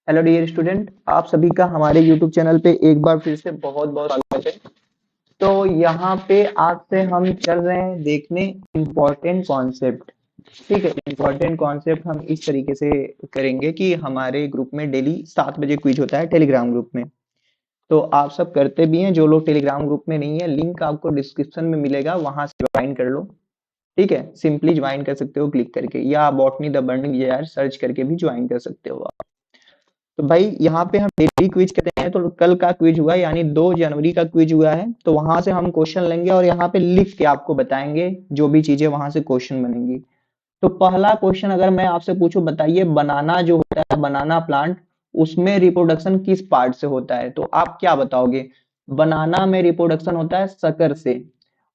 Hello dear student, आप सभी का हमारे यूट्यूब चैनल पे एक बार फिर से बहुत बहुत स्वागत है। तो यहाँ पे आज से हम चल रहे हैं देखने इम्पोर्टेंट कॉन्सेप्ट। ठीक है, इम्पोर्टेंट कॉन्सेप्ट हम इस तरीके से करेंगे कि हमारे ग्रुप में डेली 7 बजे क्विज होता है टेलीग्राम ग्रुप में। तो आप सब करते भी हैं, जो लोग टेलीग्राम ग्रुप में नहीं है लिंक आपको डिस्क्रिप्शन में मिलेगा, वहां से ज्वाइन कर लो। ठीक है, सिंपली ज्वाइन कर सकते हो क्लिक करके, या बॉटनी द बर्निंग यार सर्च करके भी ज्वाइन कर सकते हो। तो भाई यहाँ पे हम डेली क्विज करते हैं। तो कल का क्विज हुआ यानी 2 जनवरी का क्विज हुआ है, तो वहां से हम क्वेश्चन लेंगे और यहाँ पे लिख के आपको बताएंगे जो भी चीजें वहां से क्वेश्चन बनेंगी। तो पहला क्वेश्चन अगर मैं आपसे पूछूं, बताइए बनाना जो होता है, बनाना प्लांट, उसमें रिप्रोडक्शन किस पार्ट से होता है? तो आप क्या बताओगे? बनाना में रिप्रोडक्शन होता है शक्कर से।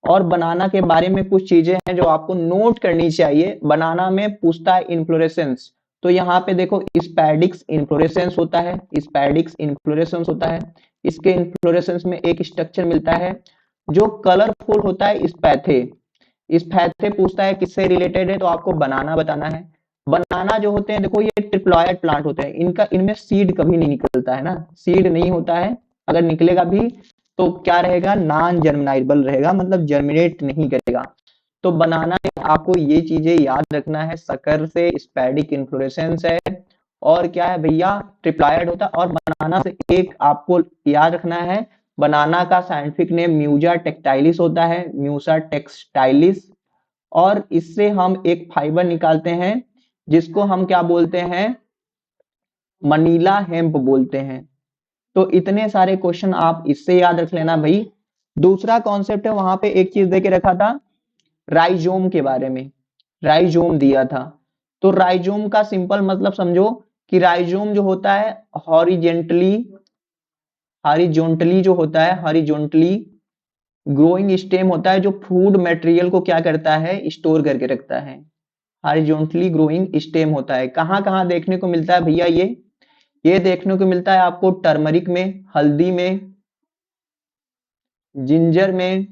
और बनाना के बारे में कुछ चीजें हैं जो आपको नोट करनी चाहिए। बनाना में पूछता है इन्फ्लोरेसेंस, तो यहाँ पे देखो स्पैडिक्स इन्फ्लोरेसेंस होता है, स्पैडिक्स इन्फ्लोरेसेंस होता है। इसके इन्फ्लोरेसेंस में एक स्ट्रक्चर मिलता है जो कलरफुल होता है, स्पैथे। स्पैथे पूछता है किससे रिलेटेड है, तो आपको बनाना बताना है। बनाना जो होते हैं, देखो ये ट्रिप्लॉयड प्लांट होते हैं, इनका इनमें सीड कभी नहीं निकलता है ना, सीड नहीं होता है। अगर निकलेगा भी तो क्या रहेगा, नॉन जर्मिनेबल रहेगा, मतलब जर्मिनेट नहीं करेगा। तो बनाना में आपको ये चीजें याद रखना है, शक्कर से स्पैडिक इन्फ्लोरेसेंस है, और क्या है भैया, ट्रिप्लॉयड होता है। और बनाना से एक आपको याद रखना है, बनाना का साइंटिफिक नेम म्यूजा टेक्टाइलिस होता है, म्यूसा टेक्सटाइलिस। और इससे हम एक फाइबर निकालते हैं जिसको हम क्या बोलते हैं, मनीला हेम्प बोलते हैं। तो इतने सारे क्वेश्चन आप इससे याद रख लेना भाई। दूसरा कॉन्सेप्ट है, वहां पे एक चीज देके रखा था राइजोम के बारे में, राइजोम दिया था। तो राइजोम का सिंपल मतलब समझो कि राइजोम जो होता है हॉरिजेंटली, हॉरिजॉन्टली जो होता है, हॉरिजॉन्टली ग्रोइंग स्टेम होता है, जो फूड मटेरियल को क्या करता है, स्टोर करके रखता है। हॉरिजॉन्टली ग्रोइंग स्टेम होता है। कहाँ कहाँ देखने को मिलता है भैया? ये देखने को मिलता है आपको टर्मरिक में, हल्दी में, जिंजर में।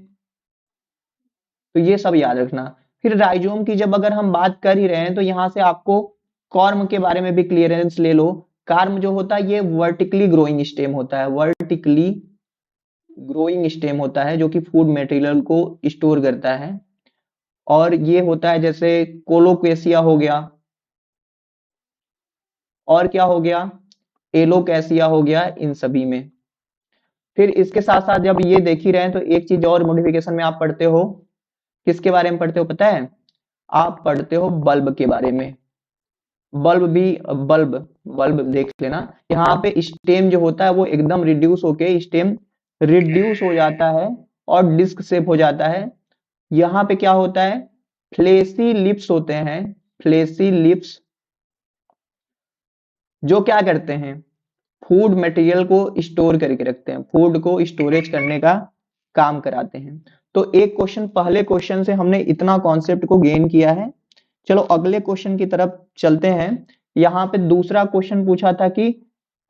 तो ये सब याद रखना। फिर राइजोम की जब अगर हम बात कर ही रहे हैं, तो यहां से आपको कॉर्म के बारे में भी क्लियरेंस ले लो। कार्म जो होता है ये वर्टिकली ग्रोइंग स्टेम होता है, वर्टिकली ग्रोइंग स्टेम होता है, जो कि फूड मटेरियल को स्टोर करता है। और ये होता है जैसे कोलोकेसिया हो गया, और क्या हो गया, एलोकेसिया हो गया, इन सभी में। फिर इसके साथ साथ जब ये देख ही रहे हैं, तो एक चीज और मॉडिफिकेशन में आप पढ़ते हो, किसके बारे में पढ़ते हो पता है? आप पढ़ते हो बल्ब के बारे में। बल्ब भी, बल्ब, बल्ब देख लेना। यहाँ पे स्टेम जो होता है वो एकदम रिड्यूस होके स्टेम रिड्यूस हो जाता है और डिस्क शेप हो जाता है। यहाँ पे क्या होता है, फ्लेसी लिप्स होते हैं, फ्लेसी लिप्स, जो क्या करते हैं, फूड मटेरियल को स्टोर करके रखते हैं, फूड को स्टोरेज करने का काम कराते हैं। तो एक क्वेश्चन, पहले क्वेश्चन से हमने इतना कॉन्सेप्ट को गेन किया है। चलो अगले क्वेश्चन की तरफ चलते हैं। यहाँ पे दूसरा क्वेश्चन पूछा था कि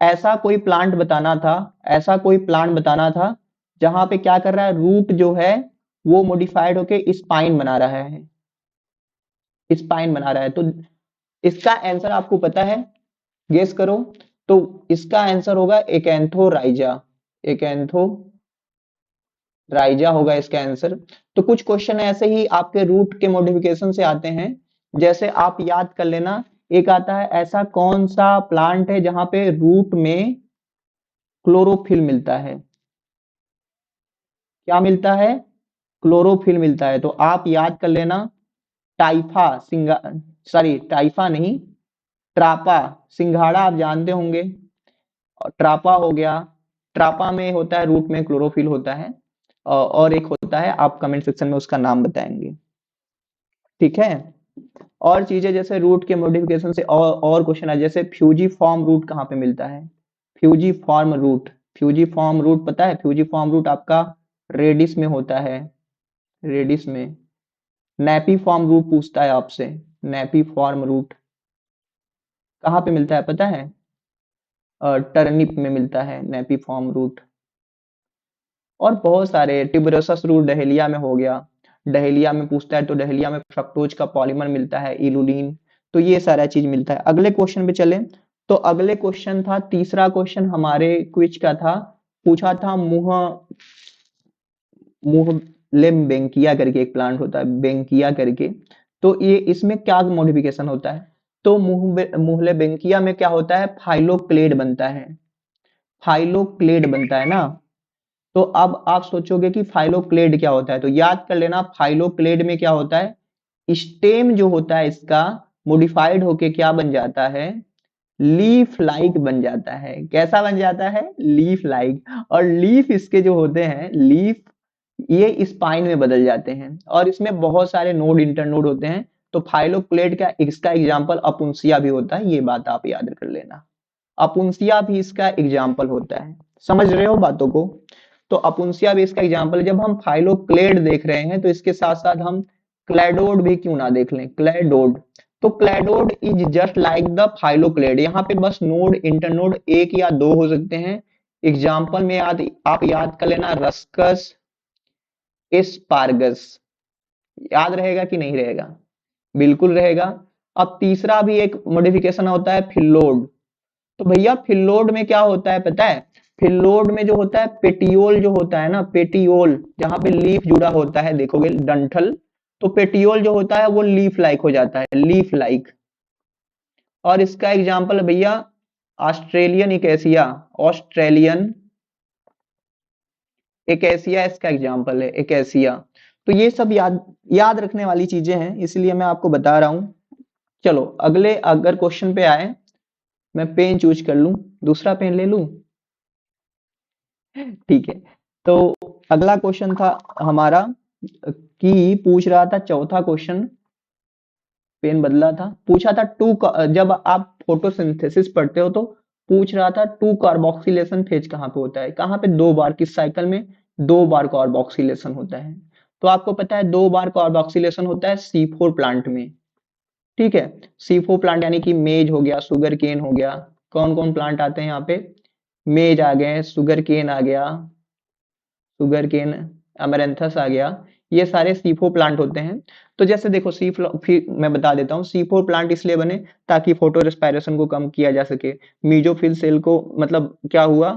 ऐसा कोई प्लांट बताना था, ऐसा कोई प्लांट बताना था जहां पे क्या कर रहा है, रूट जो है वो मॉडिफाइड होके स्पाइन बना रहा है, स्पाइन बना रहा है। तो इसका आंसर आपको पता है, गेस करो। तो इसका आंसर होगा एकेंथोराइजा, एकेंथोराइजा होगा इसका आंसर। तो कुछ क्वेश्चन ऐसे ही आपके रूट के मॉडिफिकेशन से आते हैं, जैसे आप याद कर लेना। एक आता है, ऐसा कौन सा प्लांट है जहां पे रूट में क्लोरोफिल मिलता है? क्या मिलता है? क्लोरोफिल मिलता है। तो आप याद कर लेना, टाइफा सिंगा, सॉरी टाइफा नहीं, ट्रापा सिंघाड़ा आप जानते होंगे। और ट्रापा हो गया, ट्रापा में होता है, रूट में क्लोरोफिल होता है। और एक होता है, आप कमेंट सेक्शन में उसका नाम बताएंगे। ठीक है, और चीजें जैसे रूट के मॉडिफिकेशन से और क्वेश्चन है, जैसे फ्यूजीफॉर्म रूट कहाँ पे मिलता है? फ्यूजीफॉर्म रूट, फ्यूजीफॉर्म रूट पता है? फ्यूजीफॉर्म रूट आपका रेडिस में होता है, रेडिस में। नैपीफॉर्म रूट पूछता है आपसे, नैपीफॉर्म रूट कहाँ पे मिलता है पता है? टर्निप में मिलता है नैपीफॉर्म रूट। और बहुत सारे, ट्यूबरोसस रूट डहेलिया में हो गया, डहेलिया में पूछता है, तो डहेलिया में फ्रक्टोज का पॉलीमर मिलता है, इलुलिन। तो ये सारा चीज मिलता है। अगले क्वेश्चन पे चले। तो अगले क्वेश्चन था, तीसरा क्वेश्चन हमारे क्विज का था, पूछा था मुहलेम बेंकिया करके एक प्लांट होता है, बेंकिया करके। तो ये इसमें क्या मॉडिफिकेशन होता है? तो मुहले बेंकिया में क्या होता है, फाइलोक्लेड बनता है, फाइलोक्लेड बनता है ना। तो अब आप सोचोगे कि फाइलोक्लेड क्या होता है, तो याद कर लेना, फाइलोक्लेड में क्या होता है, स्टेम जो होता है इसका मॉडिफाइड होके क्या बन जाता है, लीफ लाइक बन जाता है। कैसा बन जाता है, लीफ लाइक। और लीफ इसके जो होते हैं, लीफ ये स्पाइन में बदल जाते हैं, और इसमें बहुत सारे नोड इंटरनोड होते हैं। तो फाइलोक्लेड का इसका एग्जाम्पल अपुंसिया भी होता है, ये बात आप याद कर लेना, अपुंसिया भी इसका एग्जाम्पल होता है। समझ रहे हो बातों को? तो अपुंसिया भी इसका एग्जाम्पल है। जब हम फाइलोक्लेड देख रहे हैं तो इसके साथ साथ हम क्लैडोड भी क्यों ना देख लें, क्लैडोड। तो cladode is just like the phylloclade, यहाँ पे बस नोड इंटरनोड एक या दो हो सकते हैं। एग्जाम्पल में आप याद कर लेना, रस्कस, एस्पार्गस। याद रहेगा कि नहीं रहेगा? बिल्कुल रहेगा। अब तीसरा भी एक मॉडिफिकेशन होता है, फिल्लोड। तो भैया फिल्लोड में क्या होता है पता है? फिल्लोड में जो होता है, पेटियोल जो होता है ना, पेटियोल जहां पे लीफ जुड़ा होता है, देखोगे डंठल, तो पेटियोल जो होता है वो लीफ लाइक हो जाता है, लीफ लाइक। और इसका एग्जांपल है भैया ऑस्ट्रेलियन इकेसिया, ऑस्ट्रेलियन एकेसिया इसका एग्जांपल है, एकेसिया। तो ये सब याद याद रखने वाली चीजें हैं, इसलिए मैं आपको बता रहा हूं। चलो अगले अगर क्वेश्चन पे आए, मैं पेन चूज कर लूं, दूसरा पेन ले लूं, ठीक है। तो अगला क्वेश्चन था हमारा, कि पूछ रहा था चौथा क्वेश्चन, पेन बदला था, पूछा था जब आप फोटोसिंथेसिस पढ़ते हो तो पूछ रहा था टू कार्बोक्सिलेशन फेज कहाँ पे होता है, कहाँ पे दो बार, किस साइकिल में दो बार कार्बोक्सिलेशन होता है। तो आपको पता है दो बार कार्बोक्सिलेशन होता है C4 प्लांट में, ठीक है। C4 प्लांट यानी कि मेज हो गया, शुगर केन हो गया, कौन कौन प्लांट आते हैं यहाँ पे, मेज आ गए, शुगर केन आ गया, शुगर केन, अमरैंथस आ गया, ये सारे C4 प्लांट होते हैं। तो जैसे देखो फिर मैं बता देता हूँ, C4 प्लांट इसलिए बने ताकि फोटो रेस्पायरेशन को कम किया जा सके। मीजोफिल सेल को मतलब क्या हुआ,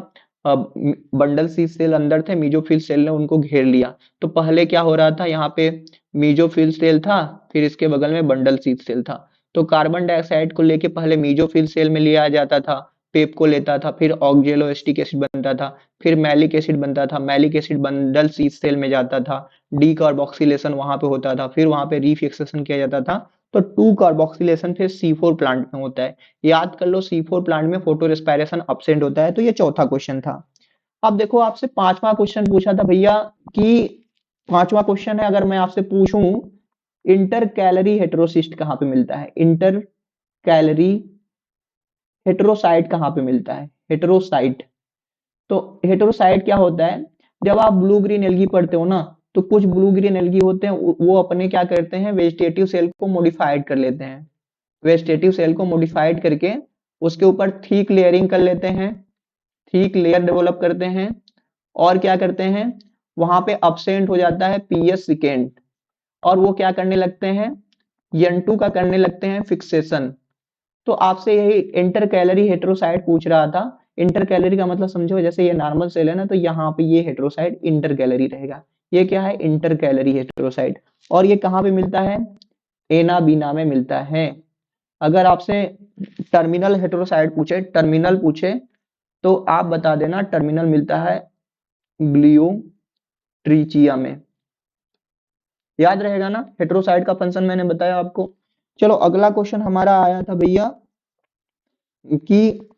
बंडल सी सेल अंदर थे, मीजोफिल सेल ने उनको घेर लिया। तो पहले क्या हो रहा था, यहाँ पे मीजोफिल सेल था, फिर इसके बगल में बंडल सी सेल था। तो कार्बन डाइऑक्साइड को लेके पहले मीजोफिल सेल में लिया जाता था, पेप को लेता था, फिर ऑक्जेलोएस्टिक एसिड बनता था, फिर मैलिक एसिड बनता था, मैलिक एसिड बंडल सी सेल में जाता था, डी कार्बोक्सिलेशन वहां पे होता था, फिर वहां पे रीफिक्सेशन किया जाता था। तो टू कार्बोक्सिलेशन फिर C4 प्लांट में होता है। याद कर लो, C4 प्लांट में फोटो रेस्पायरेशन अब्सेंट होता है। तो ये चौथा क्वेश्चन था। अब देखो आपसे पांचवा क्वेश्चन पूछा था भैया, कि पांचवा क्वेश्चन है, अगर मैं आपसे पूछूं इंटर कैलरी हेटेरोसिस्ट कहाँ पे मिलता है, इंटर कैलरी हेटेरोसाइट कहाँ पे मिलता है, हेटेरोसाइट। तो हेटेरोसाइट क्या होता है, जब आप ब्लू ग्रीन एल्गी पढ़ते हो ना, तो कुछ ब्लू ग्रीन एल्गी होते हैं, वो अपने क्या करते हैं, वेजिटेटिव सेल को मॉडिफाइड कर लेते हैं, वेजिटेटिव सेल को मॉडिफाइड करके उसके ऊपर थिक लेयरिंग कर लेते हैं, थिक लेयर डेवलप करते हैं, और क्या करते हैं, वहां पे absent हो जाता है पीएस सेकेंड, और वो क्या करने लगते हैं, N2 का करने लगते हैं फिक्सेशन। तो आपसे यही इंटर कैलरी हेटेरोसाइट पूछ रहा था। इंटर कैलरी का मतलब समझो, जैसे ये नॉर्मल सेल है ना, तो यहाँ पे ये हेटेरोसाइट इंटर कैलरी रहेगा। ये क्या है, इंटर कैलरी हेटेरोसाइट। और ये कहाँ पे मिलता है, एना बीना में मिलता है। अगर आपसे टर्मिनल हेटेरोसाइट पूछे, टर्मिनल पूछे, तो आप बता देना टर्मिनल मिलता है ग्लियो ट्रीचिया में। याद रहेगा ना, हेटेरोसाइट का फंक्शन मैंने बताया आपको। चलो अगला क्वेश्चन हमारा आया था भैया, कि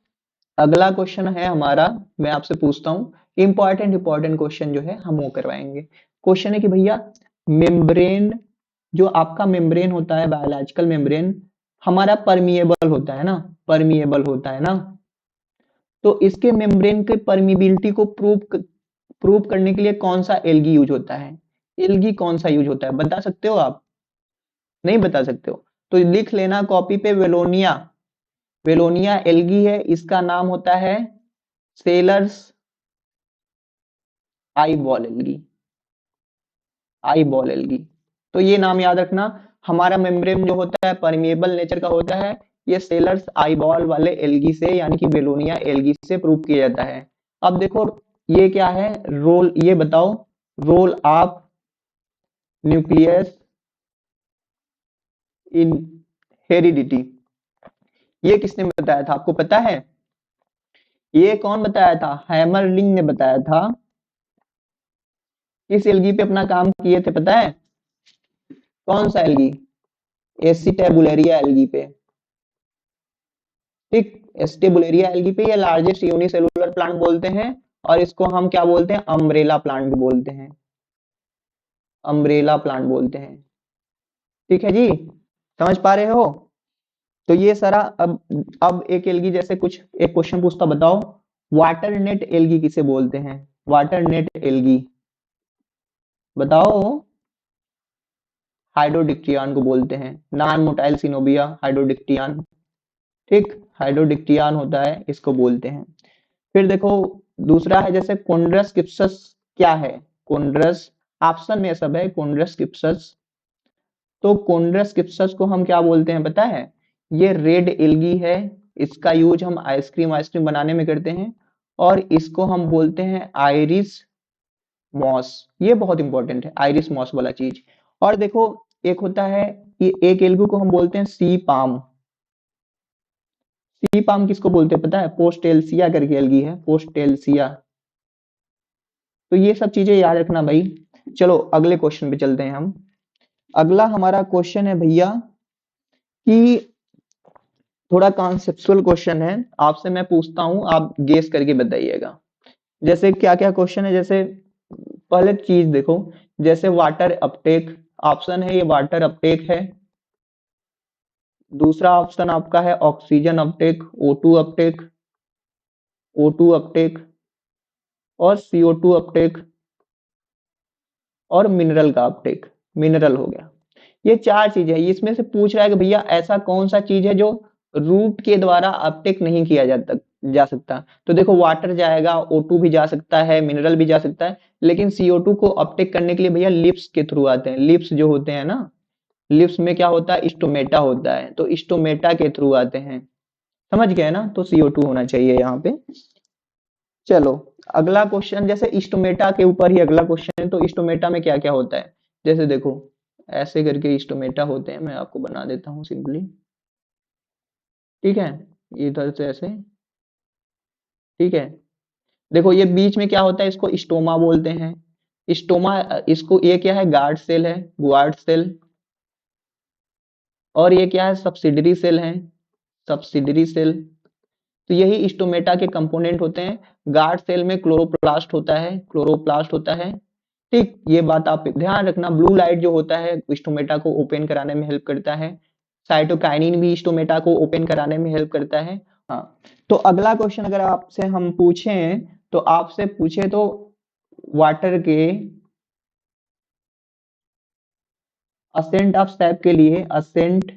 अगला क्वेश्चन है हमारा, मैं आपसे पूछता हूँ, इंपॉर्टेंट क्वेश्चन जो है हम वो करवाएंगे। क्वेश्चन है कि भैया मेम्ब्रेन, जो आपका मेम्ब्रेन होता है, बायोलॉजिकल मेम्ब्रेन हमारा परमिएबल होता है ना, परमिएबल होता है ना। तो इसके मेम्ब्रेन के परमिबिलिटी को प्रूव करने के लिए कौन सा एल्गी यूज होता है, एल्गी कौन सा यूज होता है, बता सकते हो आप? नहीं बता सकते हो? तो लिख लेना कॉपी पे, वेलोनिया, वेलोनिया एल्गी है, इसका नाम होता है sellers eye ball algae, eye ball algae. तो ये नाम याद रखना। हमारा मेम्ब्रेन जो होता है परमिएबल नेचर का होता है, ये सेलर्स आईबॉल वाले एल्गी से यानी कि बेलोनिया एल्गी से प्रूव किया जाता है। अब देखो ये क्या है रोल, ये बताओ role of nucleus in heredity, ये किसने बताया था आपको पता है? ये कौन बताया था? हैमरलिंग ने बताया था। किस एल्गी पे अपना काम किए थे पता है? कौन सा एल्गी? एसिटेबुलेरिया एल्गी पे। ठीक, एसिटेबुलेरिया एल्गी पे, ये लार्जेस्ट यूनिसेलुलर प्लांट बोलते हैं और इसको हम क्या बोलते हैं? अम्ब्रेला प्लांट बोलते हैं, अम्ब्रेला प्लांट बोलते हैं। ठीक है जी, समझ पा रहे हो? तो ये सारा अब एक एल्गी जैसे कुछ एक क्वेश्चन पूछता, बताओ वाटर नेट एल्गी किसे बोलते हैं? वाटर नेट एल्गी बताओ। हाइड्रोडिक्टियान को बोलते हैं, नॉन मोटाइल सिनोबिया हाइड्रोडिक्टियान। ठीक, हाइड्रोडिक्टियान होता है, इसको बोलते हैं। फिर देखो दूसरा है जैसे कोन्ड्रस किप्सस, क्या है कोन्ड्रस? ऑप्शन में सब है कोन्ड्रस किप्सस। तो कोन्ड्रस किप्सस को हम क्या बोलते हैं पता है? ये रेड एल्गी है, इसका यूज हम आइसक्रीम आइसक्रीम बनाने में करते हैं और इसको हम बोलते हैं आयरिस मॉस। ये बहुत इंपॉर्टेंट है आयरिस मॉस वाला चीज। और देखो एक होता है, ये एक एल्गी को हम बोलते हैं सी पाम। सी पाम किसको बोलते हैं पता है? पोस्टेल्सिया करके एल्गी है, पोस्टेल्सिया। तो ये सब चीजें याद रखना भाई। चलो अगले क्वेश्चन पे चलते हैं हम। अगला हमारा क्वेश्चन है भैया कि थोड़ा कॉन्सेप्चुअल क्वेश्चन है, आपसे मैं पूछता हूं, आप गेस करके बताइएगा। जैसे क्या क्या क्वेश्चन है, जैसे पहले चीज देखो, जैसे वाटर अपटेक, ऑप्शन है ये वाटर अपटेक है। दूसरा ऑप्शन आपका है oxygen Uptake, O2 Uptake, O2 Uptake और CO2 अपटेक और मिनरल का अपटेक, मिनरल हो गया। ये चार चीजें है, इसमें से पूछ रहा है कि भैया ऐसा कौन सा चीज है जो रूट के द्वारा अपटेक नहीं किया जा सकता। तो देखो वाटर जाएगा, O2 भी जा सकता है, मिनरल भी जा सकता है, लेकिन CO2 को अपटेक करने के लिए भैया लिप्स के थ्रू आते हैं। लिप्स जो होते हैं ना, लिप्स में क्या होता है? स्टोमेटा होता है, तो स्टोमेटा के थ्रू आते हैं। समझ गए ना? तो CO2 होना चाहिए यहाँ पे। चलो अगला क्वेश्चन, जैसे स्टोमेटा के ऊपर ही अगला क्वेश्चन है, तो स्टोमेटा में क्या क्या होता है? जैसे देखो ऐसे करके स्टोमेटा होते हैं, मैं आपको बना देता हूँ सिंपली। ठीक है, इधर से ऐसे। ठीक है, देखो ये बीच में क्या होता है? इसको स्टोमा बोलते हैं। स्टोमा, इसको ये क्या है? गार्ड सेल है, गार्ड सेल। और ये क्या है? सब्सिडरी सेल है, सब्सिडरी सेल। तो यही स्टोमेटा के कंपोनेंट होते हैं। गार्ड सेल में क्लोरोप्लास्ट होता है, क्लोरोप्लास्ट होता है। ठीक, ये बात आप ध्यान रखना। ब्लू लाइट जो होता है स्टोमेटा को ओपन कराने में हेल्प करता है। साइटोकाइनिन भी स्टोमेटा को ओपन कराने में हेल्प करता है। हाँ, तो अगला क्वेश्चन अगर आपसे हम पूछें, तो आपसे पूछे तो वाटर के असेंट ऑफ सैप के लिए, असेंट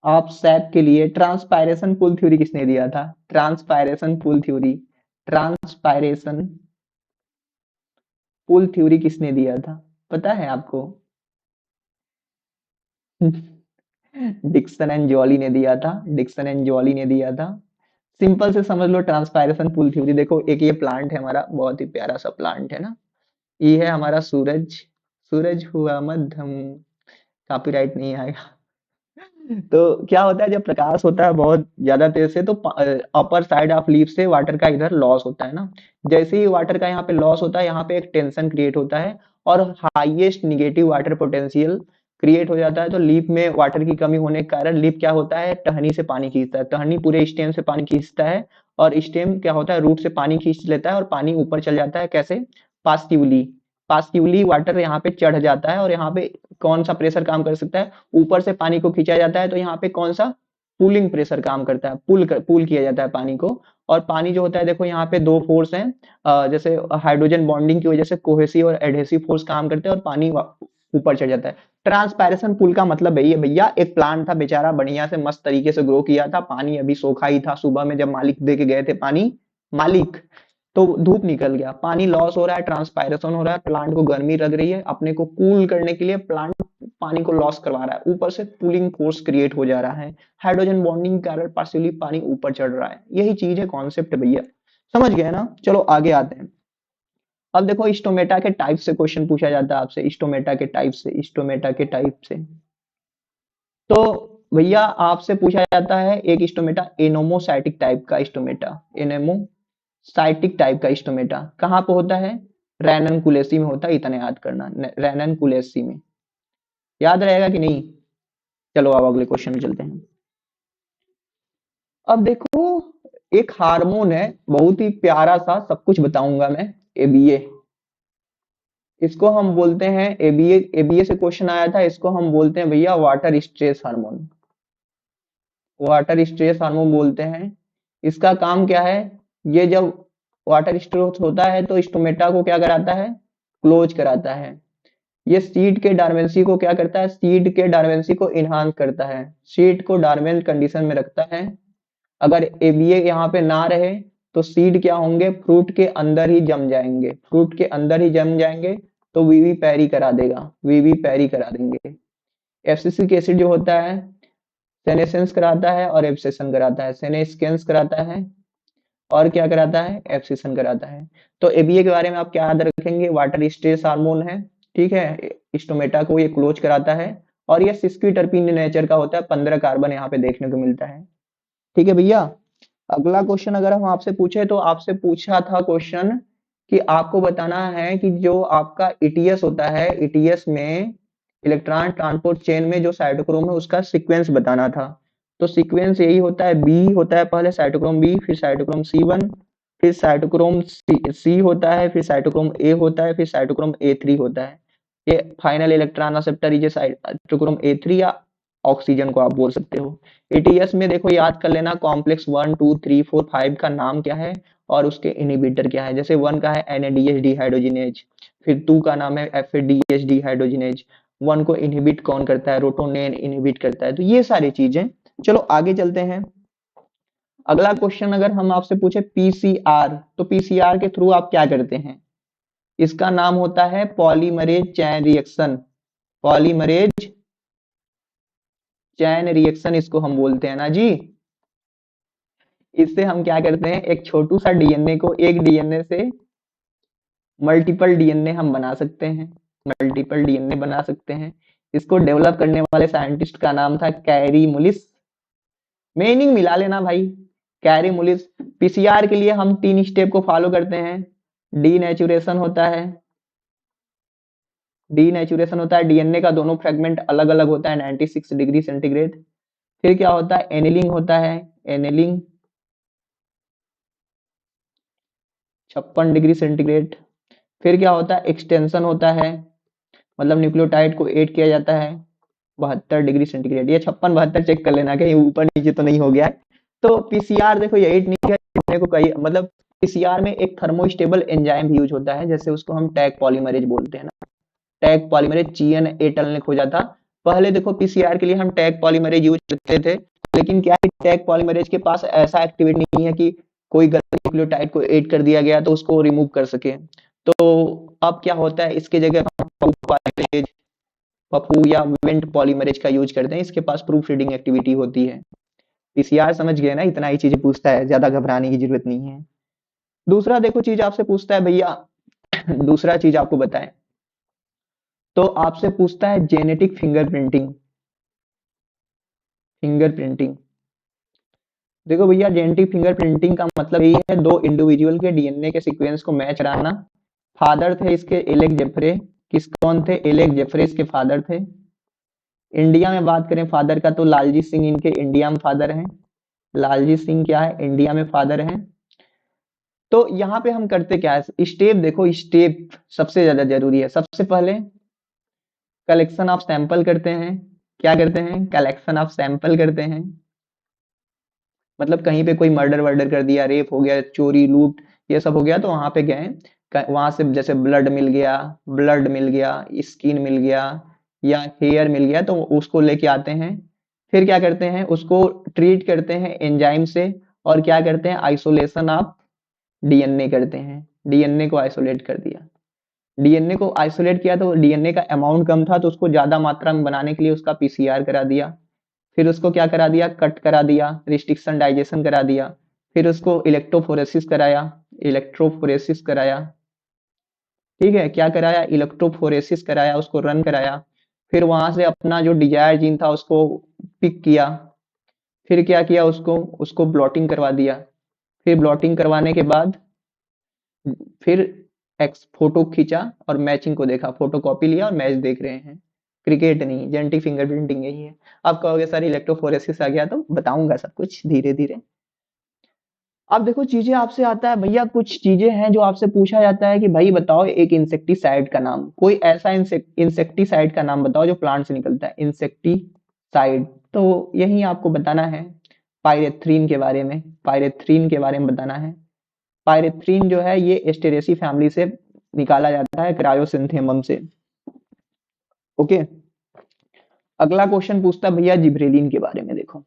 ऑफ सैप के लिए ट्रांसपायरेशन पुल थ्योरी किसने दिया था? Transpiration pull theory, transpiration pull theory किसने दिया था पता है आपको? डिक्सन एंड जॉली ने दिया था, डिक्सन एंड जॉली ने दिया था। सिंपल से समझ लो ट्रांसपायरेशन पुल थ्योरी। देखो एक ये प्लांट है हमारा, बहुत ही प्यारा सा प्लांट है ना, ये है हमारा सूरज। सूरज हुआ मध्यम, कॉपीराइट नहीं आएगा। तो क्या होता है जब प्रकाश होता है बहुत ज्यादा तेज से, तो अपर साइड ऑफ लीफ से वाटर का इधर लॉस होता है ना। जैसे ही वाटर का यहाँ पे लॉस होता है, यहाँ पे एक टेंशन क्रिएट होता है और highest negative water potential create हो जाता है। तो लीफ में वाटर की कमी होने के कारण लीफ क्या होता है? टहनी से पानी खींचता है, टहनी पूरे स्टेम से पानी खींचता है और स्टेम क्या होता है? रूट से पानी खींच लेता है और पानी ऊपर चल जाता है। कैसे? पास्टिवली, पास्टिवली वाटर यहाँ पे चढ़ जाता है और यहाँ पे कौन सा प्रेशर काम कर सकता है? ऊपर से पानी को खींचा जाता है, तो यहाँ पे कौन सा? पुलिंग प्रेशर काम करता है, पुल किया जाता है पानी को। और पानी जो होता है देखो यहाँ पे दो फोर्स हैं, जैसे हाइड्रोजन बॉन्डिंग की वजह से कोहेसिव और एडहेसिव फोर्स काम करते हैं और पानी ऊपर चढ़ जाता है। ट्रांसपायरेशन पुल का मतलब यही है भैया, एक प्लांट था बेचारा, बढ़िया से मस्त तरीके से ग्रो किया था, पानी अभी सोखा ही था, सुबह में जब मालिक दे के गए थे पानी, मालिक तो धूप निकल गया, पानी लॉस हो रहा है, ट्रांसपायरेशन हो रहा है, प्लांट को गर्मी लग रही है, अपने को कूल करने के लिए प्लांट पानी को लॉस करवा रहा है, ऊपर से कूलिंग फोर्स क्रिएट हो जा रहा है, हाइड्रोजन बॉन्डिंग के कारण पार्शियली पानी ऊपर चढ़ रहा है। यही चीज है, कॉन्सेप्ट भैया, समझ गए ना। चलो आगे आते हैं। अब देखो स्टोमेटा के टाइप से क्वेश्चन पूछा जाता है आपसे, स्टोमेटा के टाइप से, स्टोमेटा के टाइप से। तो भैया आपसे पूछा जाता है एक स्टोमेटा एनोमोसाइटिक टाइप का स्टोमेटा, एनेमोसाइटिक टाइप का स्टोमेटा कहाँ पे होता है? रैननकुलेसी में होता है, इतना याद करना, रैननकुलेसी में। याद रहेगा कि नहीं? चलो अब अगले क्वेश्चन में चलते हैं। अब देखो एक हार्मोन है, बहुत ही प्यारा सा, सब कुछ बताऊंगा मैं, एबीए। इसको हम बोलते हैं एबीए, एबीए से क्वेश्चन आया था, इसको हम बोलते हैं भैया water stress hormone, water stress hormone बोलते हैं। इसका काम क्या है? ये जब वाटर स्ट्रेस होता है तो स्टोमेटा को क्या कराता है? क्लोज कराता है। ये सीड के डार्मेंसी को क्या करता है? सीड के डार्मेंसी को इनहांस करता है, सीड को डार्मेंट कंडीशन में रखता है। अगर एबीए यहाँ पे ना रहे तो सीड क्या होंगे? फ्रूट के अंदर ही जम जाएंगे, फ्रूट के अंदर ही जम जाएंगे, तो वीवी पैरी करा देगा, वीवी पैरी करा देंगे। एफसिसिक एसिड जो होता है सेनेसेंस कराता है और एब्सेशन कराता है, सेनेस्केंस कराता है और क्या कराता है? एब्सेशन कराता है। तो एबीए के बारे में आप क्या याद रखेंगे? वाटर स्ट्रेस हार्मोन है, ठीक है, स्टोमेटा को ये क्लोज कराता है और ये सिस्क्विटर्पिन नेचर का होता है, 15 कार्बन यहाँ पे देखने को मिलता है। ठीक है भैया। अगला क्वेश्चन अगर हम आपसे पूछे, तो आपसे पूछा था क्वेश्चन कि आपको बताना है कि जो आपका ईटीएस होता है, ईटीएस में इलेक्ट्रॉन ट्रांसपोर्ट चेन में जो साइटोक्रोम है उसका सीक्वेंस बताना था। तो सीक्वेंस यही होता है, बी होता है पहले साइटोक्रोम बी, फिर साइटोक्रोम C1, फिर साइटोक्रोम सी होता है, फिर साइटोक्रोम ए होता है, फिर साइटोक्रोम A3 होता है। ये फाइनल इलेक्ट्रॉन एक्सेप्टर ये साइटोक्रोम A3 या ऑक्सीजन को आप बोल सकते हो। एटीएस में देखो याद कर लेना, कॉम्प्लेक्स 1 2 3 4 5 का नाम क्या है और उसके इनहिबिटर क्या है। जैसे 1 का है एनएडीएच डिहाइड्रोजिनेज, फिर 2 का नाम है एफएडीएच डिहाइड्रोजिनेज। 1 को इनहिबिट कौन करता है? रोटोनेन इनहिबिट करता है। तो ये सारी चीजें। चलो आगे चलते हैं। अगला क्वेश्चन अगर हम आपसे पूछे पीसीआर, तो पीसीआर के थ्रू आप क्या करते हैं? इसका नाम होता है polymerase chain reaction, polymerase chain reaction इसको हम बोलते हैं ना जी। इससे हम क्या करते हैं? एक छोटू सा डीएनए को एक डीएनए से मल्टीपल डीएनए हम बना सकते हैं, मल्टीपल डीएनए बना सकते हैं। इसको डेवलप करने वाले साइंटिस्ट का नाम था कैरी मुलिस। मीनिंग मिला लेना भाई, कैरी मुलिस। पीसीआर के लिए हम 3 स्टेप को फॉलो करते हैं। डीनेचुरेशन होता है, डीनेचुरेशन होता है, डीएनए का दोनों फ्रेगमेंट अलग अलग होता है 96 डिग्री सेंटीग्रेड। फिर क्या होता है? एनिलिंग होता है, एनिलिंग 56 डिग्री सेंटीग्रेड। फिर क्या होता है? एक्सटेंशन होता है, मतलब न्यूक्लियोटाइड को ऐड किया जाता है 72 डिग्री सेंटीग्रेड। ये 56 72 चेक कर लेना कहीं ऊपर नीचे तो नहीं हो गया है। तो पीसीआर देखो ये नहीं है, देखने को कई मतलब पीसीआर में एक थर्मोस्टेबल एंजाइम भी यूज होता है, जैसे उसको हम टैग पॉलीमरेज बोलते हैं ना, टैग पॉलीमरेज चीएन एटल ने खोजा था। पहले देखो पीसीआर के लिए हम टैग पॉलीमरेज यूज करते थे, लेकिन क्या है टैग पॉलीमरेज के पास ऐसा एक्टिविटी नहीं है कि कोई गलत न्यूक्लियोटाइड को ऐड कर दिया गया तो उसको रिमूव कर सके। तो अब क्या होता है? इसके जगह हम पॉलीमरेज, पप्पू या वेंट पॉलीमरेज का यूज करते हैं, इसके पास प्रूफ रीडिंग एक्टिविटी होती है। पीसीआर समझ गए ना, इतना ही चीजें पूछता है, ज्यादा घबराने की जरूरत नहीं है। दूसरा देखो चीज आपसे पूछता है भैया, दूसरा चीज आपको बताएं, तो आपसे पूछता है जेनेटिक फिंगरप्रिंटिंग, फिंगरप्रिंटिंग। देखो भैया जेनेटिक फिंगरप्रिंटिंग का मतलब ये है दो इंडिविजुअल के डीएनए के सीक्वेंस को मैच कराना। फादर थे इसके एलेक जेफ्रे, किस कौन थे? एलेक जेफ्रे इसके फादर थे। इंडिया में बात करें फादर का तो लालजी सिंह इनके इंडिया में फादर हैं, लालजी सिंह क्या है? इंडिया में फादर हैं। तो यहाँ पे हम करते क्या है? स्टेप देखो, स्टेप सबसे ज्यादा जरूरी है। सबसे पहले कलेक्शन ऑफ सैंपल करते हैं। क्या करते हैं? कलेक्शन ऑफ सैंपल करते हैं। मतलब कहीं पे कोई मर्डर वर्डर कर दिया, रेप हो गया, चोरी लूट ये सब हो गया, तो वहां पे गए, वहां से जैसे ब्लड मिल गया, ब्लड मिल गया, स्किन मिल गया या हेयर मिल गया, तो उसको लेके आते हैं। फिर क्या करते हैं? उसको ट्रीट करते हैं एंजाइम से और क्या करते हैं? आइसोलेशन ऑफ डीएनए करते हैं, डीएनए को आइसोलेट कर दिया, डीएनए को आइसोलेट किया तो डीएनए का अमाउंट कम था तो उसको ज्यादा मात्रा में बनाने के लिए उसका पीसीआर करा दिया, फिर उसको क्या करा दिया, कट करा दिया, रिस्ट्रिक्शन डाइजेशन करा दिया, फिर उसको इलेक्ट्रोफोरेसिस कराया, इलेक्ट्रोफोरेसिस कराया, ठीक है, क्या कराया, इलेक्ट्रोफोरेसिस कराया, उसको रन कराया, फिर वहां से अपना जो डिजायर जीन था उसको पिक किया, फिर क्या किया, उसको उसको ब्लॉटिंग करवा दिया, फिर ब्लॉटिंग करवाने के बाद फिर एक्स फोटो खींचा और मैचिंग को देखा, फोटो कॉपी लिया और मैच देख रहे हैं, क्रिकेट नहीं, जेनेटिक फिंगरप्रिंटिंग यही है। आप कहोगे सर इलेक्ट्रोफोरेसिस आ गया, तो बताऊंगा सब कुछ धीरे धीरे। अब देखो चीजें आपसे आता है भैया, कुछ चीजें हैं जो आपसे पूछा जाता है कि भाई बताओ एक इंसेक्टिसाइड का नाम, कोई ऐसा इंसेक्टिसाइड का नाम बताओ जो प्लांट से निकलता है, इंसेक्टिसाइड। तो यही आपको बताना है पायरेथ्रीन के बारे में, पायरेथ्रीन के बारे में बताना है। पायरेथ्रीन जो है ये एस्टेरेसी फैमिली से निकाला जाता है, क्रायोसिन्थेमम से। ओके, अगला क्वेश्चन पूछता है भैया जिब्रेलिन के बारे में। देखो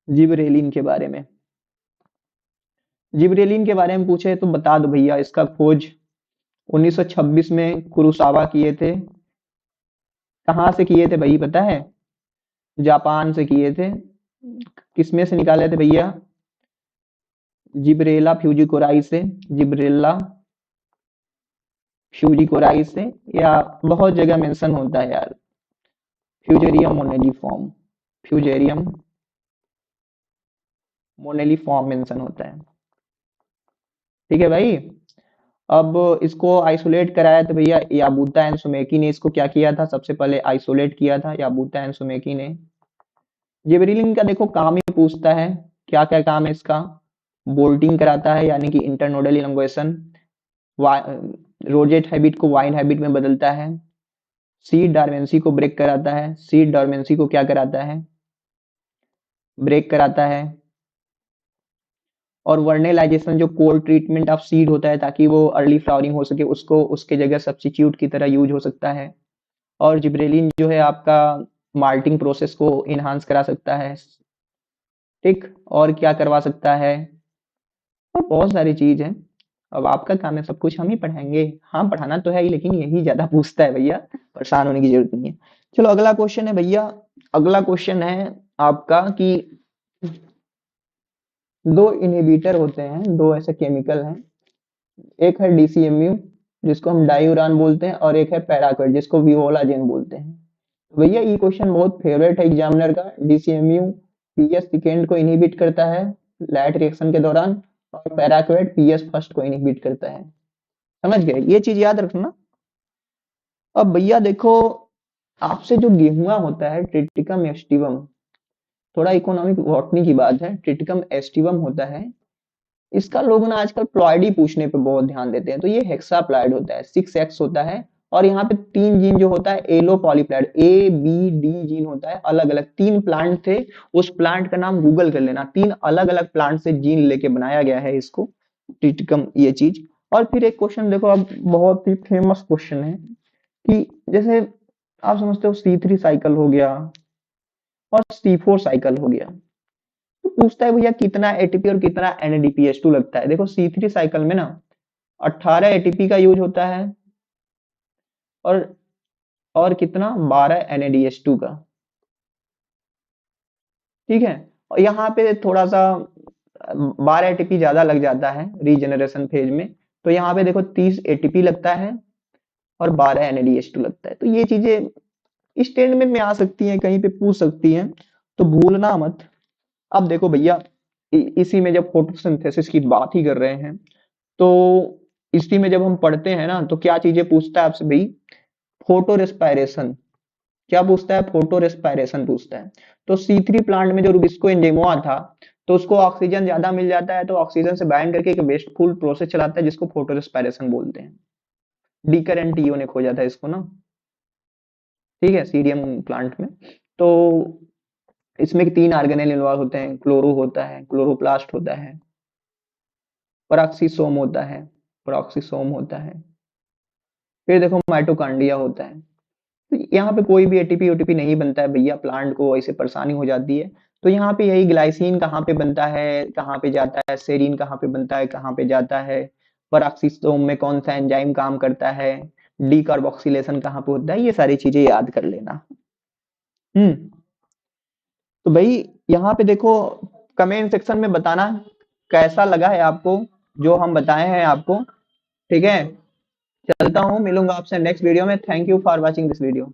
जिब्रेलिन के बारे में, जिब्रेलिन के बारे में पूछे तो बता दो भैया, इसका खोज 1926 में कुरोसावा किए थे। कहाँ से किए थे भाई पता है? जापान से किए थे। किसमें से निकाले थे भैया? जिब्रेला फ्यूजिकोराई से, जिब्रेला फ्यूजिकोराई से, या बहुत जगह मेंशन होता है यार, फ्यूजेरियम मोनेलिफॉर्म, फ्यूजेरियम मोनेलिफॉर्म मेंशन होता है। ठीक है भाई। अब इसको आइसोलेट कराया तो भैया याबूता एंड सुमेकी ने इसको क्या किया था, सबसे पहले आइसोलेट किया था याबूता एंड सुमेकी ने। जिबरीलिन का देखो काम ही पूछता है, क्या क्या काम है इसका, बोल्टिंग कराता है यानी कि इंटरनोडल इलंगुएशन, रोजेट हैबिट को वाइन हैबिट में बदलता है, सीड डॉर्मेंसी को ब्रेक कराता है, सीड डॉर्मेंसी को क्या कराता है, ब्रेक कराता है, और वर्नेलाइजेशन जो कोल्ड ट्रीटमेंट ऑफ सीड होता है ताकि वो अर्ली फ्लावरिंग हो सके, उसको उसके जगह सब्स्टिट्यूट की तरह यूज हो सकता है। और जिब्रेलिन जो है आपका माल्टिंग प्रोसेस को इनहांस करा सकता है, ठीक, और क्या करवा सकता है, और बहुत सारी चीज है। अब आपका काम है, सब कुछ हम ही पढ़ाएंगे, हाँ पढ़ाना तो है ही, लेकिन यही ज्यादा पूछता है भैया, परेशान होने की जरूरत नहीं है। चलो अगला क्वेश्चन है भैया, अगला क्वेश्चन है आपका कि दो इनहिबिटर होते हैं, दो ऐसे केमिकल हैं, एक है डीसीएमयू जिसको हम डायूरान बोलते हैं, और एक है पैराक्वेट जिसको विओलाजेन बोलते हैं। तो भैया ये क्वेश्चन बहुत फेवरेट है एग्जामिनर का। डीसीएमयू पीएस सेकेंड को इनहिबिट करता है लाइट रिएक्शन के दौरान, और पैराक्वेट पीएस फर्स्ट को इनहिबिट करता है। समझ गए, ये चीज याद रखना। अब भैया देखो, आपसे जो गेहुआ होता है ट्रिटिकम एस्टिवम, थोड़ा इकोनॉमिक बॉटनी की बात है, ट्रिटिकम एस्टिवम होता है, इसका लोग ना आजकल प्लॉइडी पूछने पे बहुत ध्यान देते हैं। तो ये हेक्सा प्लॉइड होता है, 6x होता है, और यहाँ पे तीन जीन जो होता है allopolyploid, A B D gene होता है, अलग अलग तीन प्लांट थे, उस प्लांट का नाम गूगल कर लेना, तीन अलग अलग प्लांट से जीन लेके बनाया गया है इसको, टिटिकम ये चीज। और फिर एक क्वेश्चन देखो, अब बहुत ही फेमस क्वेश्चन है कि जैसे आप समझते हो C3 साइकिल हो गया और C4 साइकिल हो गया, तो पूछता है भैया कितना एटीपी और कितना NADPH2 लगता है। देखो C3 साइकिल में ना 18 एटीपी का यूज होता है, और कितना 12 NADH2 का, ठीक है। और यहाँ पे थोड़ा सा 12 एटीपी ज्यादा लग जाता है रीजनरेशन फेज में, तो यहाँ पे देखो 30 एटीपी लगता है और 12 NADH2 लगता है। तो ये चीजें स्टेटमेंट में आ सकती हैं, कहीं पे पूछ सकती हैं, तो भूलना मत। अब देखो भैया, इसी में जब फोटोसिंथेसिस की बात ही कर रहे हैं, तो इसी में जब हम पढ़ते हैं ना, तो क्या चीजें पूछता है आपसे भाई, फोटो रेस्पायरेशन, क्या पूछता है, फोटो रेस्पायरेशन पूछता है। तो C3 प्लांट में जो रुबिस्को एंजेमोआ था, तो उसको ऑक्सीजन ज्यादा मिल जाता है, तो ऑक्सीजन से बाइंड करके एक वेस्टफुल प्रोसेस चलाता है जिसको फोटो रेस्पायरेशन बोलते हैं। डीकरेंटियो ने खोजा था इसको ना, ठीक है, सीरियम प्लांट में। तो इसमें तीन ऑर्गेनेल इन्वॉल्व होते हैं, क्लोरो होता है, क्लोरोप्लास्ट होता है, पराक्सीसोम होता है, पराक्सीसोम होता है, फिर देखो माइटोकांड्रिया होता है। तो यहाँ पे कोई भी एटीपी ओटीपी नहीं बनता है भैया, प्लांट को ऐसे परेशानी हो जाती है। तो यहाँ पे यही ग्लाइसिन कहाँ पे बनता है, कहाँ पे जाता है, सेरीन कहाँ पे बनता है, कहाँ पे जाता है, पेरोक्सिसोम में कौन सा एंजाइम काम करता है, डीकार्बोक्सिलेशन कहाँ पे होता है, ये सारी चीजें याद कर लेना। तो भाई यहाँ पे देखो, कमेंट सेक्शन में बताना कैसा लगा है आपको जो हम बताए हैं आपको। ठीक है, चलता हूँ, मिलूंगा आपसे नेक्स्ट वीडियो में। Thank you for watching this video.